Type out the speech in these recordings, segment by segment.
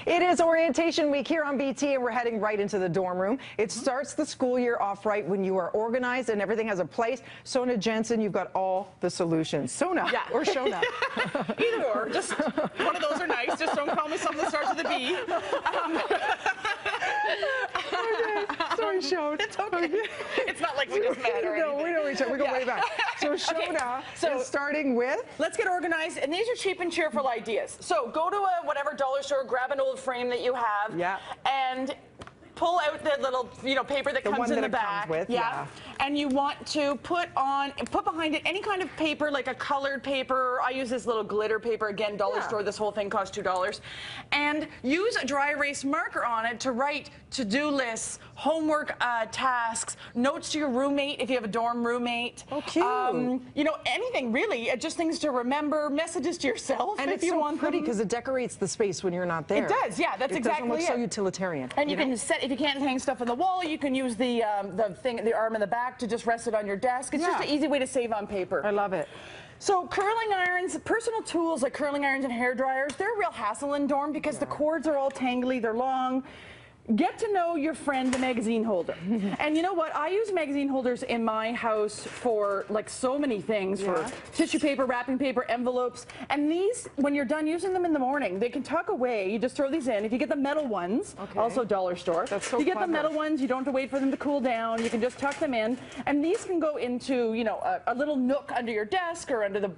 It is orientation week here on BT, and we're heading right into the dorm room. It starts the school year off right when you are organized and everything has a place. Shoana Jensen, you've got all the solutions. Shoana or Shoana? Either or. Just one of those are nice. Just don't call me something that starts with a B. Okay. Sorry, Shoana. It's okay. It's not like we just met or anything. No, we know each other. We go way back. So Shoana is starting with? Let's get organized. And these are cheap and cheerful ideas. So go to a whatever dollar store, grab an old frame that you have, and pull out the little, paper that comes in the back. And you want to put behind it any kind of paper, like a colored paper. I use this little glitter paper, again, dollar store. This whole thing costs $2. And use a dry erase marker on it to write to-do lists, homework tasks, notes to your roommate if you have a dorm roommate. Oh, cute. Anything really, just things to remember, messages to yourself. And it's so pretty because it decorates the space when you're not there. It does, yeah, that's exactly it. It doesn't look so utilitarian. And you can set, if you can't hang stuff on the wall, you can use the arm in the back to just rest it on your desk. It's just an easy way to save on paper. I love it. So curling irons, personal tools like curling irons and hair dryers, they're a real hassle in dorm because the cords are all tangly, they're long. Get to know your friend, the magazine holder. And you know what? I use magazine holders in my house for like so many things, for tissue paper, wrapping paper, envelopes. And these, when you're done using them in the morning, they can tuck away. You just throw these in. If you get the metal ones, also dollar store. That's so you get the metal ones, you don't have to wait for them to cool down. You can just tuck them in. And these can go into, a little nook under your desk or under the,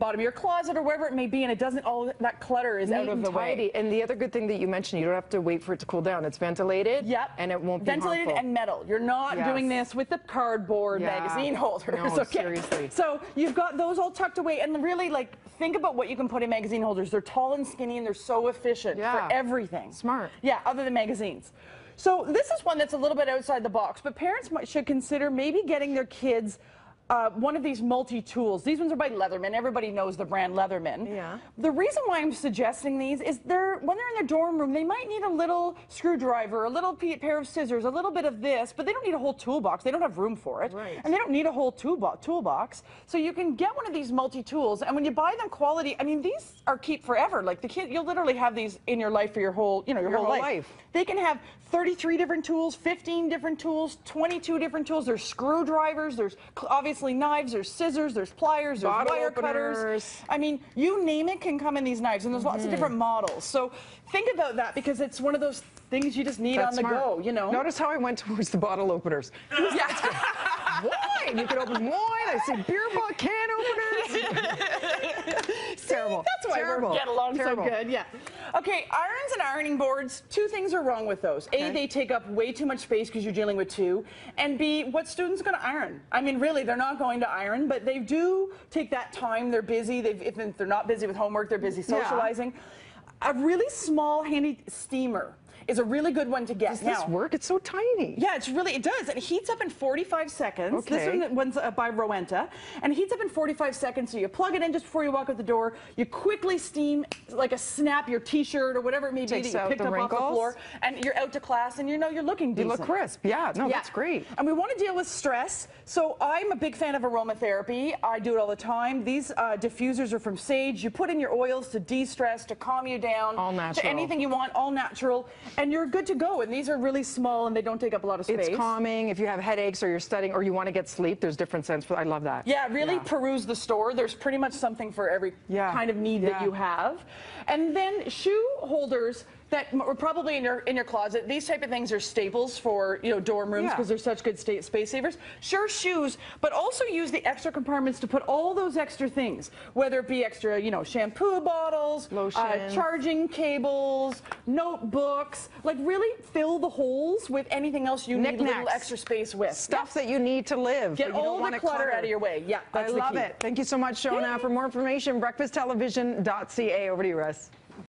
bottom of your closet or wherever it may be. And it doesn't, all that clutter is out of the way. And the other good thing that you mentioned, you don't have to wait for it to cool down. It's ventilated, and it won't be ventilated harmful. and metal. You're not doing this with the cardboard magazine holders. No, seriously. So you've got those all tucked away, and really, think about what you can put in magazine holders. They're tall and skinny, and they're so efficient for everything. Smart. Yeah, other than magazines. So this is one that's a little bit outside the box, but parents should consider maybe getting their kids one of these multi-tools. These ones are by Leatherman. Everybody knows the brand Leatherman. Yeah. The reason why I'm suggesting these is when they're in their dorm room, they might need a little screwdriver, a little pair of scissors, a little bit of this, but they don't need a whole toolbox. They don't have room for it. Right. And they don't need a whole toolbox. So you can get one of these multi-tools, and when you buy them quality, I mean, these are keep forever. Like the kid, you'll literally have these in your life for your whole, your whole life. They can have 33 different tools, 15 different tools, 22 different tools. There's screwdrivers, there's obviously knives, there's scissors, there's pliers, there's wire cutters. I mean, you name it can come in these knives, and there's lots of different models. So think about that, because it's one of those things you just need on the go, Notice how I went towards the bottle openers. Wine! You can open wine. I see beer bottle can openers. Terrible. That's why we get along so good. Yeah. Okay, irons and ironing boards. Two things are wrong with those. A, they take up way too much space because you're dealing with two. And B, what student's going to iron? I mean, really, they're not going to iron, but they do take that time. They're busy. If they're not busy with homework, they're busy socializing. A really small, handy steamer is a really good one to get. Does this work? It's so tiny. Yeah, it does. It heats up in 45 seconds. This one's by Rowenta. And it heats up in 45 seconds, so you plug it in just before you walk out the door. You quickly steam, like a snap, your t-shirt or whatever it may be that you picked up off the floor. And you're out to class, and you're looking decent. You look crisp. Yeah, no, that's great. And we want to deal with stress. So I'm a big fan of aromatherapy. I do it all the time. These diffusers are from Sage. You put in your oils to de-stress, to calm you down. All natural. To anything you want, all natural. And you're good to go. And these are really small, and they don't take up a lot of space. It's calming. If you have headaches or you're studying or you want to get sleep, there's different scents. I love that. Yeah, really peruse the store. There's pretty much something for every kind of need that you have. And then shoe holders that are probably in your closet. These type of things are staples for dorm rooms because they're such good space savers. Sure, shoes, but also use the extra compartments to put all those extra things, whether it be extra shampoo bottles, lotion, charging cables, notebooks. Like really fill the holes with anything else you need a little extra space with. Stuff that you need to live. Get all the clutter out of your way. Yeah, that's the key. I love it. Thank you so much, Shoana. For more information, breakfasttelevision.ca. Over to you, Russ.